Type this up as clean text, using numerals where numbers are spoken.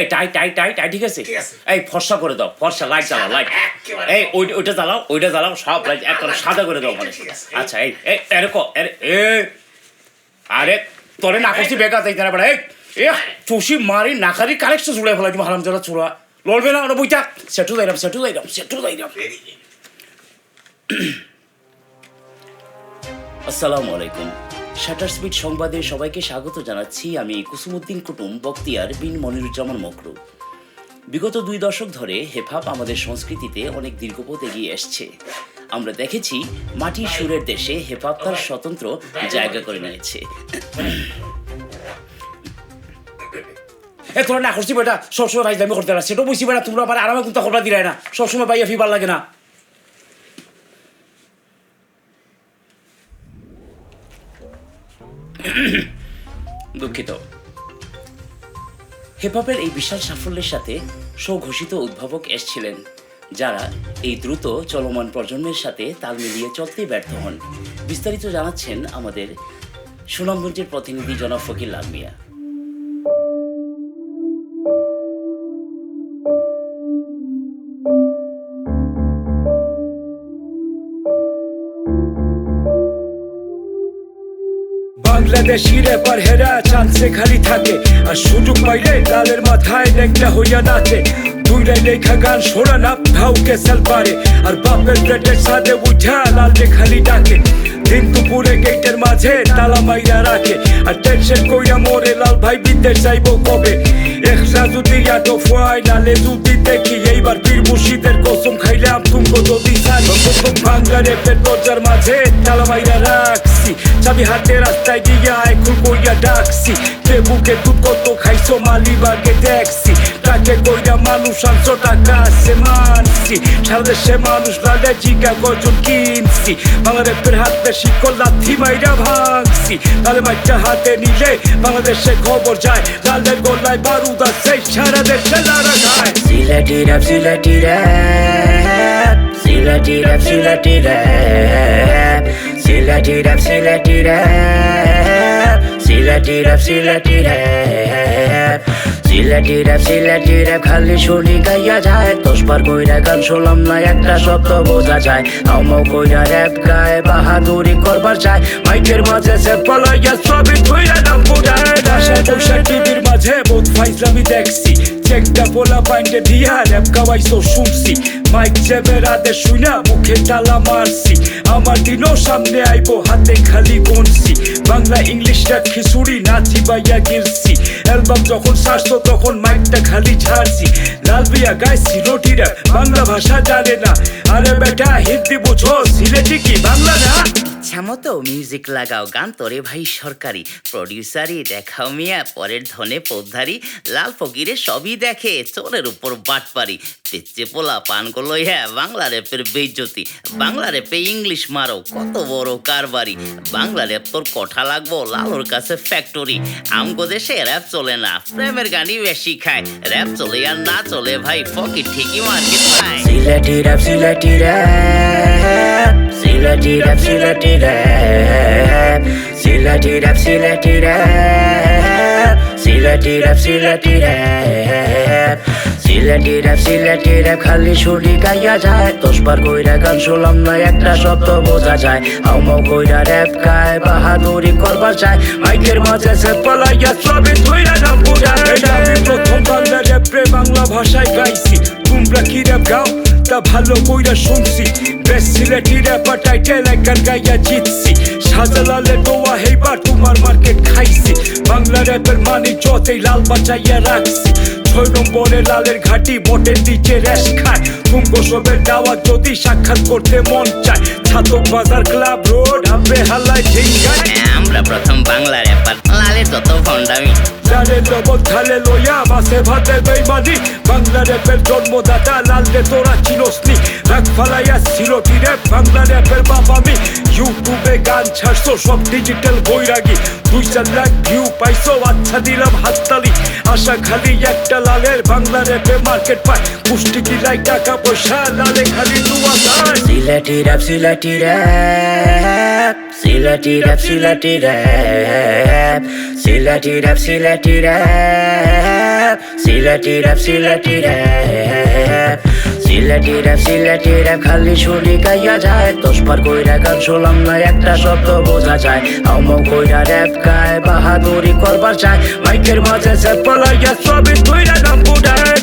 এই টাই টাই টাই টাই ঠিক আছে এই ফর্সা করে দাও ফর্সা লাইট জ্বালাও লাইট এই ওইটা জ্বালাও সব লাইট একদম সাদা করে দাও মানে আচ্ছা এই এরকম আরে তোরে না করছি বেকার তাই না বড় এই চুষি মারি নাকারি কালেকশন চুড়ে ফেলাই তুমি হারাম যারা চূড়া লড়বে না ওটা বইটা সেটু যাইলাম আসসালামু আলাইকুম শাটার স্পিড সংবাদে সবাইকে স্বাগত জানাচ্ছি আমি কুসুমউদ্দিন কুটুম বক্তিয়ার বিন মনিরুজ্জামান মকরু বিগত 2 দশক ধরে হিপহপ আমাদের সংস্কৃতিতে অনেক দীর্ঘপথ এগিয়ে এসছে আমরা দেখেছি মাটির সুরের দেশে হিপহপ তার স্বতন্ত্র জায়গা করে নিয়েছে তোরা না করছি বেটা সবসময় ভাই দামি করতে না সেটাও বুঝছি বেটা তোমরা আবার আরামে কিন্তু খবর দিলাই না সবসময় ভাইয়া ফি ভাল লাগে না দুঃখিত হিপহপের এই বিশাল সাফল্যের সাথে স্বঘোষিত উদ্ভাবক এসেছিলেন যারা এই দ্রুত চলমান প্রজন্মের সাথে তাল মিলিয়ে চলতে ব্যর্থ হন বিস্তারিত জানাচ্ছেন আমাদের সুনামগঞ্জের প্রতিনিধি জনাব ফকির লাল মিয়া বাংলাদেশি র্যাপার হেরা চান্সে খালি থাকে আর সুযোগ পাইলে লালের মাথায় লেংটা হইয়া নাচে দুইটাই লেখা গান শোনা না ভাউকে সেল পারে আর বাপের পেটের সাথে উঠা লালকে খালি ডাকে দিন দুপুরে গেটের মাঝে তালা মাইরা রাখে আর টেনশন কইরা মোরে লাল ভাই বিদেশ যাইব কবে একটা যদি আটো ফয় নালে যদি দেখি এইবার পীর মুর্শিদের কসম খাইলাম তুমকো যদি ভাঙ্গা রেপের দরজার মাঝে তালা মাইরা রাখছি চাবি হাতে রাস্তায় দিয়া এখন কইয়া ডাকছি কে বুকে দুধ কত খাইছো মালিবাগে দেখছি তাকে কইরা মানুষ আনছো টাকা আছে মানছি সারা দেশে মানুষ লালে জিগা গজন কিনছি বাংলাদেশের হাতে শিকল লাথি মাইরা ভাঙছি তাহলে মাইটা হাতে নিলে বাংলাদেশে খবর যায় লালের গলায় বারুদ আছে সারা দেশে লারা খায় Sylheti rap Sylheti rap Sylheti rap Sylheti rap Sylheti rap Sylheti rap Sylheti rap Sylheti rap Sylheti rap Sylheti rap খালি শুনি গাইয়া যায় 10 বার কইরা গান শুনলাম না একটা শব্দ বোঝা যায় আমও কইরা র‍্যাপ গায় বাহাদুরি করবার চায় মাইকের মাঝে সে পলাইয়া ছবি ধইরা নাম বুঝায় আশা বৈশাখ টিভির মাঝে বহুত ফাইজলামি দেখছি চেকটা পোলা পাইন্ডে দিয়া র‍্যাপ গাওয়াইছো শুনছি মাইক চেপের আদেশ শুনা মুখে তালা মারছি আমার দিনও সামনে আইবো হাতে খালি গনছি বাংলা ইংলিশ র‍্যাপ খিচুড়ি নাচি বাইয়া গিলছি অ্যালবাম যখন ছাড়ছো তখন মাইকটা খালি ছাড়ছি লাল মিয়া গাইছি রোটি র‍্যাপ বাংলা ভাষা জানে না আরে বেটা হিন্দি বুঝো সিলেটি কি বাংলা না ইচ্ছামতো মিউজিক লাগাও গান তোরে ভাই সরকারি প্রডিউসারই দেখাও মিয়া পরের ধনে পৌধারি লাল ফকিরে সবই দেখে চোরের উপর বাটপারি পেচ্ছে পোলা পান করলো হ্যাঁ বাংলা র্যাপের বেইজ্জতি বাংলা র্যাপে ইংলিশ মারো কত বড় কারবারি বাংলা র্যাপ তোর কঠা লাগবো লালোর কাছে ফ্যাক্টরি আমগো দেশে র্যাপ চলে না প্রেমের গানই বেশি খায় র্যাপ চলে আর না চলে ভাই ফকির ঠিকই মার্কেট পায় Sylheti rap Sylheti rap Sylheti rap Sylheti rap Sylheti rap Sylheti rap Sylheti rap Sylheti rap Sylheti rap Sylheti rap খালি শুনি গাইয়া যায় 10 বার কইরা গান শুনলাম না একটা শব্দ বোঝা যায় আমও কইরা র‍্যাপ গায় বাহাদুরি করবার চায় মাইকের মাঝে সে পলাইয়া ছবি ধইরা নাম বুঝায় আমি প্রথম বাংলা র‍্যাপে বাংলা ভাষায় গাইছি তোমরা কি র‍্যাপ গাও তা ভালো কইরা শুনছি বেস্ট সিলেটি র‍্যাপার টাইটেল একগান গাইয়া জিতছি শাহজালালের দোয়া হেইবার তোমার মার্কেট খাইছি বাংলা র‍্যাপের মানি যতই লাল বাঁচাইয়া রাখছি 6 নম্বরে লালের ঘাটি বটের নিচে রেশ খায় তুমকো সবের দাওয়াত যদি সাক্ষাৎ করতে মন চায় ছাতক বাজার ক্লাব রোড হাবে হালায় ঝিঙ্গায় আমরা প্রথম বাংলা র‍্যাপার লালের যত ভন্ডামি জানে লবণ খালে লইয়া মাছে ভাতে বেইমানি বাংলা র‍্যাপের জন্মদাতা লাল রে তোরা চিরস্নি রাগ ফালাইয়া সিলেটি র‍্যাপ বাংলা র‍্যাপের বাপ আমি ইউটিউবে গান ছাড়ছো সব ডিজিটাল বৈরাগী 2-4 লাখ ভিউ পাইছো আচ্ছা দিলাম হাততালি আশা খালি একটা লালের বাংলা র‍্যাপে মার্কেট পায় পুষ্টি কিলাই টাকা পয়সা লালে খালি দুয়া যায় Sylheti rap Sylheti rap Sylheti rap Sylheti rap Sylheti rap Sylheti rap Sylheti rap Sylheti rap Sylheti rap Sylheti rap খালি শুনি গাইয়া যায় 10 বার কইরা গান শুনলাম না একটা শব্দ বোঝা যায় আমও কইরা র‍্যাপ গায় বাহাদুরি করবার চায় মাইকের মাঝে সেট পলাইয়া ছবি তুইরা নাম ফুটায়